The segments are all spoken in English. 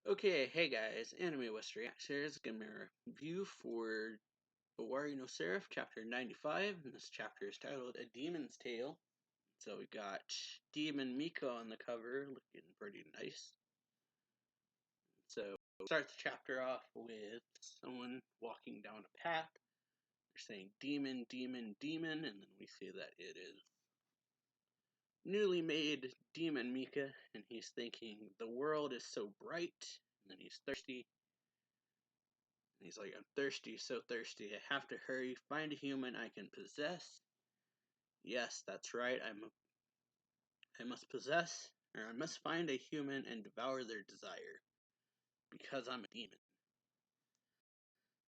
Okay, hey guys, Anime West Reacts here. It's gonna be a review for Owari no Seraph, chapter 95, and this chapter is titled A Demon's Tale. So we got Demon Mika on the cover, looking pretty nice. So start the chapter off with someone walking down a path. They're saying demon, demon, demon, and then we see that it is newly made Demon Mika, and he's thinking the world is so bright, and then he's thirsty. And he's like, I'm thirsty, so thirsty. I have to hurry, find a human I can possess. Yes, that's right. I must possess, or I must find a human and devour their desire. Because I'm a demon.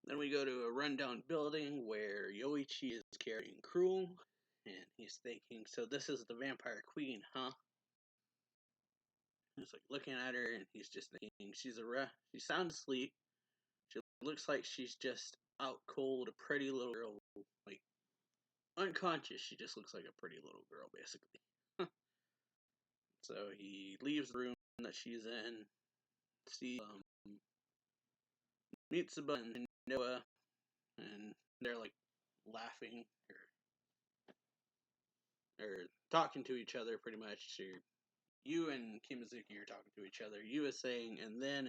Then we go to a rundown building where Yoichi is carrying Cruel. And he's thinking, so this is the vampire queen, huh? He's like looking at her and he's just thinking, she's sound asleep. She looks like she's just out cold, a pretty little girl, like unconscious. She just looks like a pretty little girl, basically. So he leaves the room that she's in, sees Mitsuba and Noah, and they're like laughing or talking to each other pretty much. You and Kimazuki are talking to each other. You is saying, and then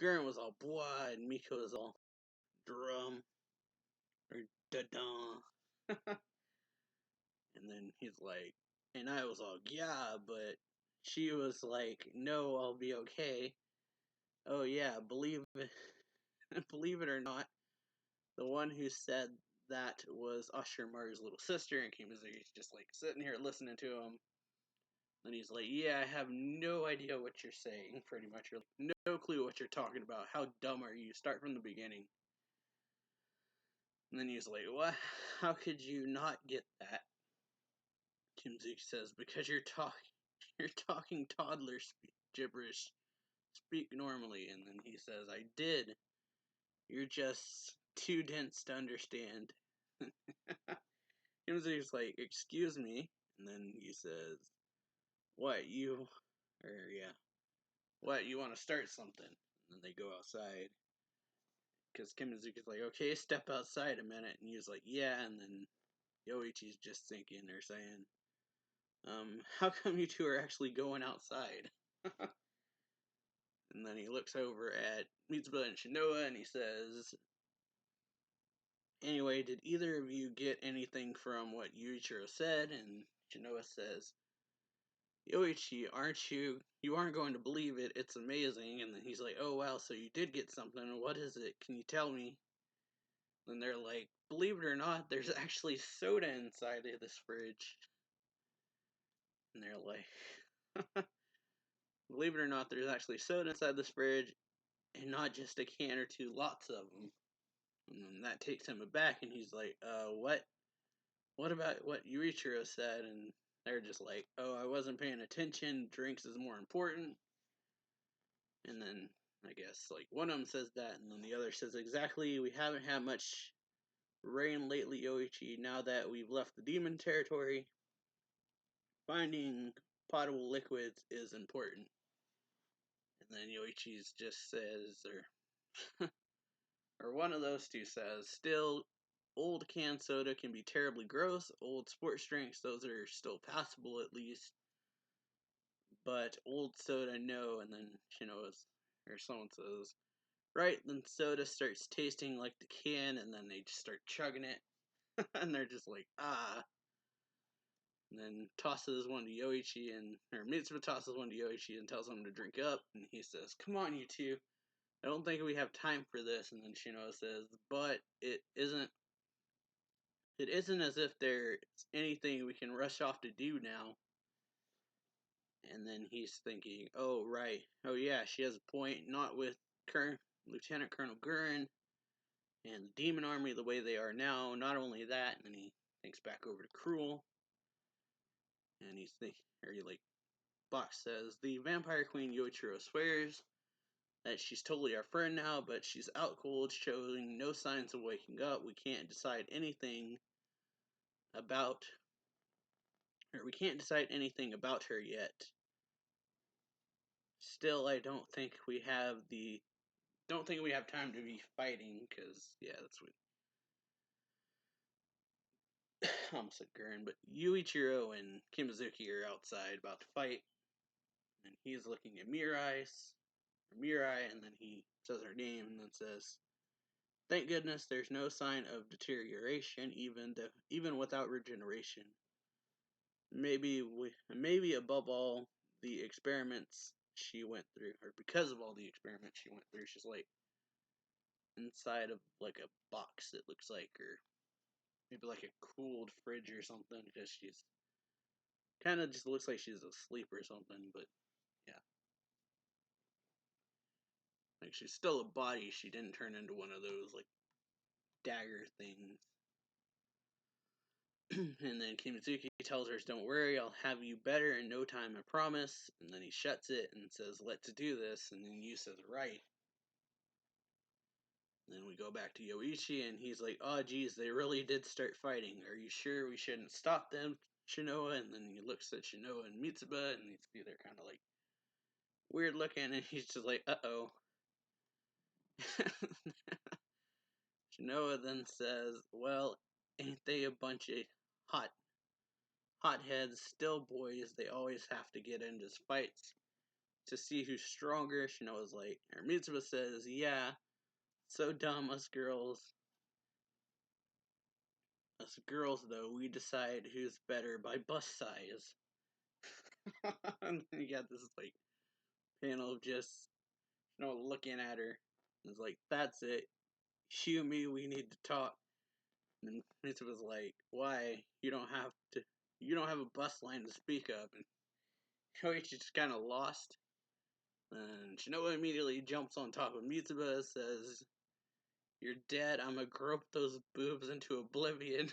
Gurren was all blah, and Miko was all drum or da-da. And then he's like, and I was all, yeah, but she was like, no, I'll be okay. Oh yeah, believe it, believe it or not, the one who said that was Usher Mar's little sister, and Kimazuki's just like sitting here listening to him. And he's like, yeah, I have no idea what you're saying, pretty much. You're like, no clue what you're talking about. How dumb are you? Start from the beginning. And then he's like, what? How could you not get that? Kimazuki says, because you're talking toddler gibberish. Speak normally. And then he says, I did. You're just too dense to understand. Kimazuki's like, excuse me. And then he says, what, you, or yeah, what, you want to start something? And then they go outside. Because Kimazuki's like, okay, step outside a minute. And he's like, yeah. And then Yoichi's just thinking or saying, how come you two are actually going outside? And then he looks over at Mitsuba and Shinoa and he says, anyway, did either of you get anything from what Yuichiro said? And Shinoa says, Yoichi, aren't you? You aren't going to believe it. It's amazing. And then he's like, oh wow, so you did get something. What is it? Can you tell me? And they're like, believe it or not, there's actually soda inside of this fridge. And they're like, believe it or not, there's actually soda inside this fridge, and not just a can or two, lots of them. And then that takes him aback, and he's like, what? What about what Yuichiro said? And they're just like, oh, I wasn't paying attention, drinks is more important. And then, I guess, like, one of them says that, and then the other says, exactly, we haven't had much rain lately, Yoichi, now that we've left the demon territory. Finding potable liquids is important. And then Yoichi's just says, or one of those two says, still, old canned soda can be terribly gross. Old sports drinks, those are still passable at least. But old soda, no. And then, or someone says, right, then soda starts tasting like the can, and then they just start chugging it. And they're just like, ah. And then tosses one to Yoichi, or Mitsuba tosses one to Yoichi and tells him to drink up. And he says, come on, you two. I don't think we have time for this. And then Shinoa says, but it isn't as if there's anything we can rush off to do now. And then he's thinking, oh, right. Oh, yeah, she has a point. Not with Lieutenant Colonel Gurren and the Demon Army the way they are now. Not only that, and then he thinks back over to Cruel. And he's thinking, Box says, the Vampire Queen Yoichiro swears that she's totally our friend now, but she's out cold, showing no signs of waking up. We can't decide anything about her yet. still, I don't think we have time to be fighting, because, yeah, that's what I almost said Gurren, but Yuichiro and Kimizuki are outside about to fight, and he's looking at Mirai, and then he says her name, and then says, "Thank goodness there's no sign of deterioration, even without regeneration. Maybe above all the experiments she went through, or because of all the experiments she went through, she's like inside of like a box. It looks like, or maybe like a cooled fridge or something, because she's kind of just looks like she's asleep or something. But yeah, like she's still a body. She didn't turn into one of those like dagger things." And then Kimitsuki tells her, "Don't worry, I'll have you better in no time, I promise." And then he shuts it and says, "Let's do this." And then Yu says, "Right." And then we go back to Yoichi, and he's like, "Oh, geez, they really did start fighting. Are you sure we shouldn't stop them, Shinoa?" And then he looks at Shinoa and Mitsuba, and they're kind of like weird looking, and he's just like, "Uh-oh." Shinoa then says, "Well, ain't they a bunch of hot hotheads, still boys? They always have to get into fights to see who's stronger." Shinoa's like, or Mitsuba says, "Yeah, so dumb, us girls. Us girls, though, we decide who's better by bust size." And then you got this, like, panel of just, looking at her. It's like, "That's it. You and me, we need to talk." And Mitsuba's like, "Why? You don't have a bust line to speak of." And Koichi's just kind of lost. And Shinoa immediately jumps on top of Mitsuba, says, "You're dead. I'm gonna grope those boobs into oblivion."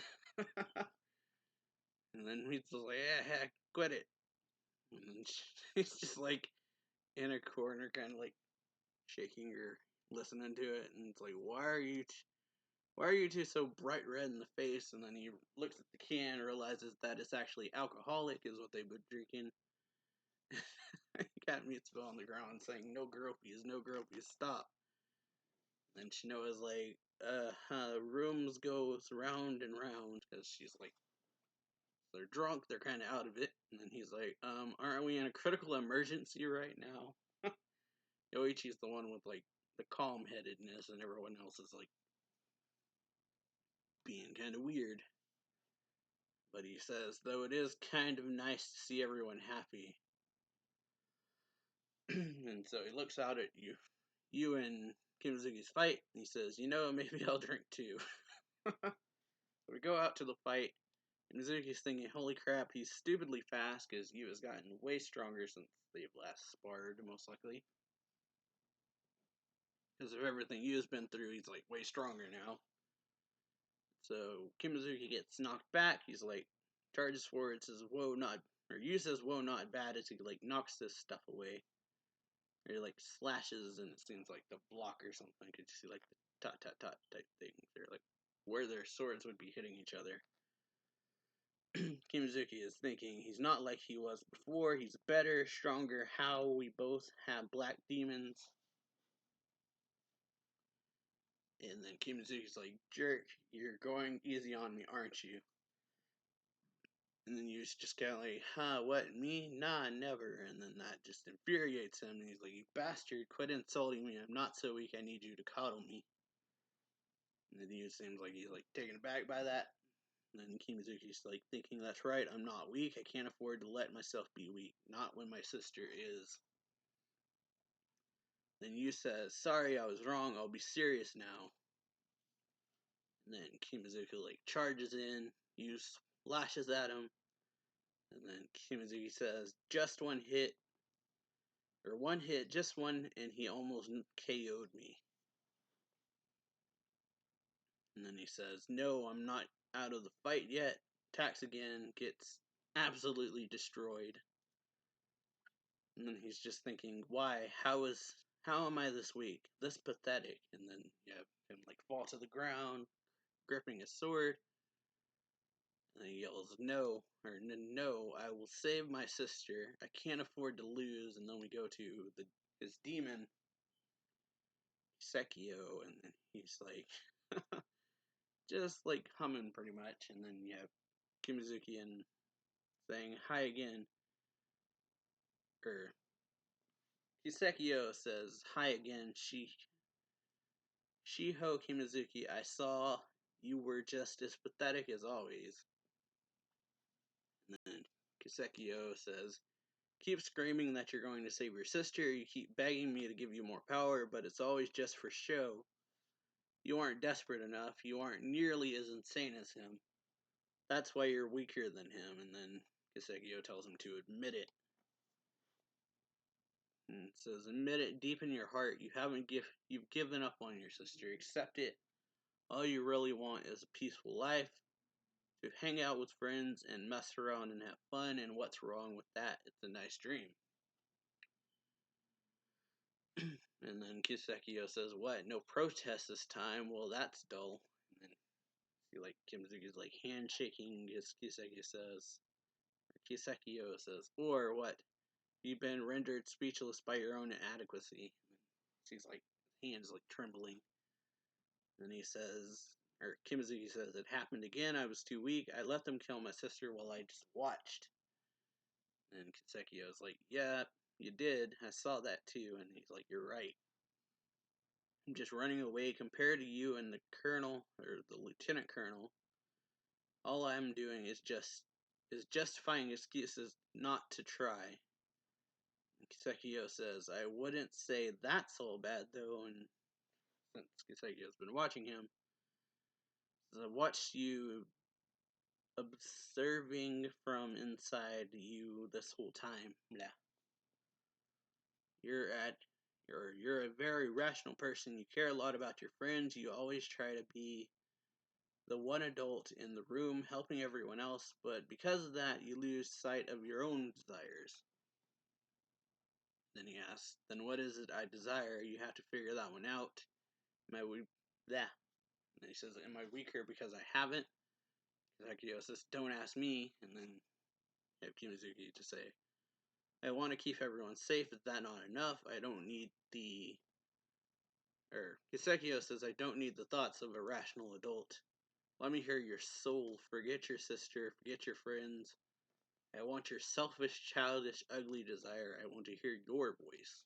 And then Mitsuba's like, "Yeah, heck, quit it." And then she's just like in a corner, kind of like shaking her, listening to it. And it's like, why are you two so bright red in the face? And then he looks at the can, realizes that it's actually alcoholic, is what they've been drinking. He got Mitsuba on the ground saying, "No gropies, no gropies, stop." And Shinoa's like, rooms goes round and round," because she's like, they're drunk, they're kind of out of it. And then he's like, "Aren't we in a critical emergency right now?" Yoichi's the one with like the calm headedness, and everyone else is like being kind of weird. But he says, "Though it is kind of nice to see everyone happy." And so he looks out at you and Kimizuki's fight, and he says, "Maybe I'll drink too." So we go out to the fight, and Mizuki's thinking, "Holy crap, he's stupidly fast," because Yu has gotten way stronger since they've last sparred, most likely. Because of everything Yu's been through, he's like way stronger now. So Kimizuki gets knocked back. He's like, charges forward, says, "Whoa, not," or Yu says, "Whoa, not bad," as he like knocks this stuff away. Or he like slashes, and it seems like the block or something. Could you see like the tot tot tot type things? They're like where their swords would be hitting each other. Kimizuki is thinking he's not like he was before. He's better, stronger. How we both have black demons. And then Kimizuki's like, "Jerk, you're going easy on me, aren't you?" And then Yu's just kind of like, what, me? Nah, never. And then that just infuriates him. And he's like, "You bastard, quit insulting me. I'm not so weak I need you to coddle me." And then Yu seems like he's like taken aback by that. And then Kimizuki's like thinking, "That's right, I'm not weak. I can't afford to let myself be weak. Not when my sister is." Then Yu says, "Sorry, I was wrong. I'll be serious now." And then Kimizuki like charges in. Yu lashes at him. And then Kimizuki says, "Just one hit. Or one hit, just one, and he almost KO'd me." And then he says, "No, I'm not out of the fight yet." Attacks again, gets absolutely destroyed. And then he's just thinking, why? How am I this weak? This pathetic? And then you have him like fall to the ground, gripping his sword. And he yells, no, or no, I will save my sister. I can't afford to lose. And then we go to his demon, Sekio, and then he's like, just like humming pretty much. And then you have Kimizuki and saying hi again. Or Kisekio says hi again. Shiho Kimizuki, I saw you were just as pathetic as always. And then Kisekio says, keep screaming that you're going to save your sister. You keep begging me to give you more power, but it's always just for show. You aren't desperate enough. You aren't nearly as insane as him. That's why you're weaker than him. And then Kisekio tells him to admit it. And it says, admit it deep in your heart. You've given up on your sister. Accept it. All you really want is a peaceful life, to hang out with friends and mess around and have fun. And what's wrong with that? It's a nice dream. And then Kisekio says, what? No protest this time? Well, that's dull. And then see, like, Kimizuki's like handshaking as Kisekio says, or what? You've been rendered speechless by your own inadequacy. And she's like, hands like trembling. And he says, or Kimizuki says, it happened again. I was too weak. I let them kill my sister while I just watched. And Kisekio's like, yeah, you did. I saw that too. And he's like, you're right. I'm just running away compared to you and the colonel, or the lieutenant colonel. All I'm doing is justifying excuses not to try. And Kisekio says, I wouldn't say that's all bad though, and since Kisekio's been watching him, says, I've watched you observing from inside you this whole time. Yeah. You're a very rational person. You care a lot about your friends. You always try to be the one adult in the room helping everyone else, but because of that, you lose sight of your own desires. Then he asks, then what is it I desire? You have to figure that one out. Am I weak? Yeah. And he says, am I weaker because I haven't? Sakio says, don't ask me. And then you have Kimizuki to say, I want to keep everyone safe. Is that not enough? I don't need the... Or Kisekio says, I don't need the thoughts of a rational adult. Let me hear your soul. Forget your sister. Forget your friends. I want your selfish, childish, ugly desire. I want to hear your voice.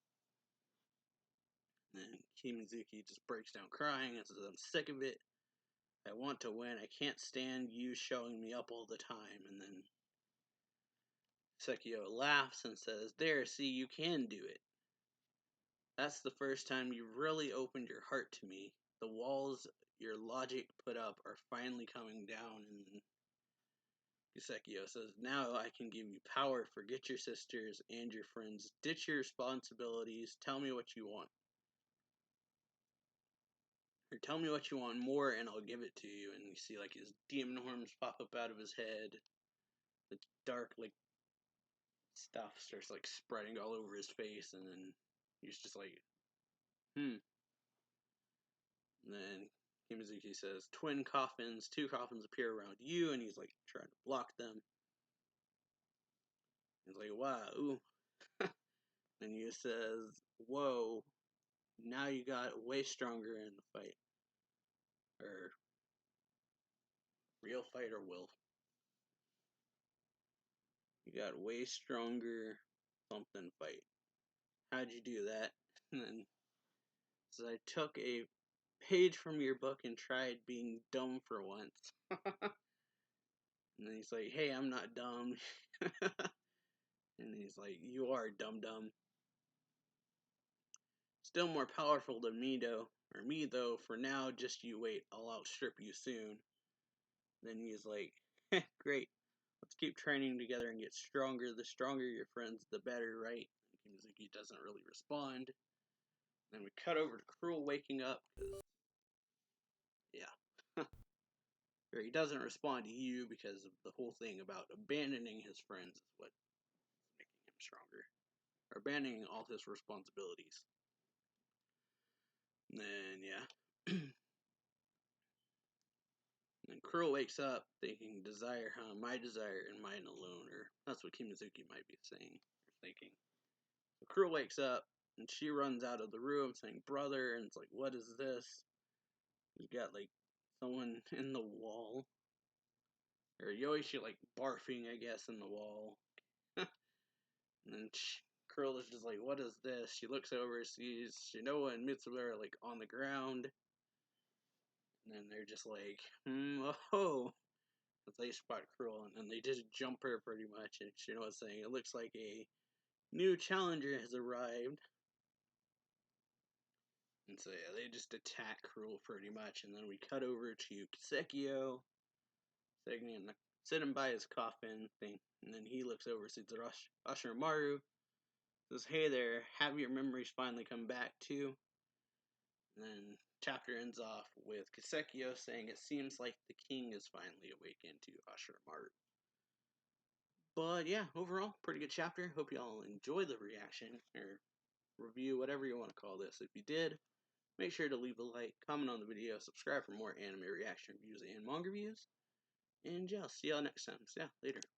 And then Kimizuki just breaks down crying and says, I'm sick of it. I want to win. I can't stand you showing me up all the time. And then Sekio laughs and says, there, see, you can do it. That's the first time you've really opened your heart to me. The walls your logic put up are finally coming down. And Kisekio says, now I can give you power. Forget your sisters and your friends. Ditch your responsibilities. Tell me what you want. Or tell me what you want more and I'll give it to you. And you see like his demon horns pop up out of his head. The dark like stuff starts like spreading all over his face, and then he's just like, And then Kimizuki says, two coffins appear around you, and he's like trying to block them. He's like, wow, ooh. And he says, whoa, now you got way stronger in the fight. Or real fight or wolf. You got way stronger something fight. How'd you do that? And then says, I took a page from your book and tried being dumb for once. And then he's like, hey, I'm not dumb. And he's like, you are dumb. Still more powerful than me though. For now, just you wait. I'll outstrip you soon. Then he's like, great. Let's keep training together and get stronger. The stronger your friends, the better, right? And Kimizuki doesn't really respond. Then we cut over to Cruel waking up. Yeah. Or he doesn't respond to you because of the whole thing about abandoning his friends is what making him stronger. Or abandoning all his responsibilities. And then, yeah. And Krill wakes up thinking, desire, huh? My desire and mine alone. Or that's what Kimazuki might be saying or thinking. So Krill wakes up and she runs out of the room saying, brother, and it's like, what is this? You got like someone in the wall. Or Yoichi like barfing, I guess, in the wall. And then Krill is just like, what is this? She looks over, sees Shinoa and Mitsuba are like on the ground. And then they're just like, oh. They spot Krill, and then they just jump her pretty much. And Shinoa's saying, it looks like a new challenger has arrived. And so yeah, they just attack Krill pretty much. And then we cut over to Kisekio, sitting by his coffin thing. And then he looks over, sees Ashimaru, says, hey there, have your memories finally come back too? And then chapter ends off with Kisekio saying, it seems like the king is finally awakened to Ashimaru. But yeah, overall, pretty good chapter. Hope y'all enjoy the reaction or review, whatever you want to call this. If you did, make sure to leave a like, comment on the video, subscribe for more anime reaction reviews and manga reviews. And yeah, I'll see y'all next time. So yeah, later.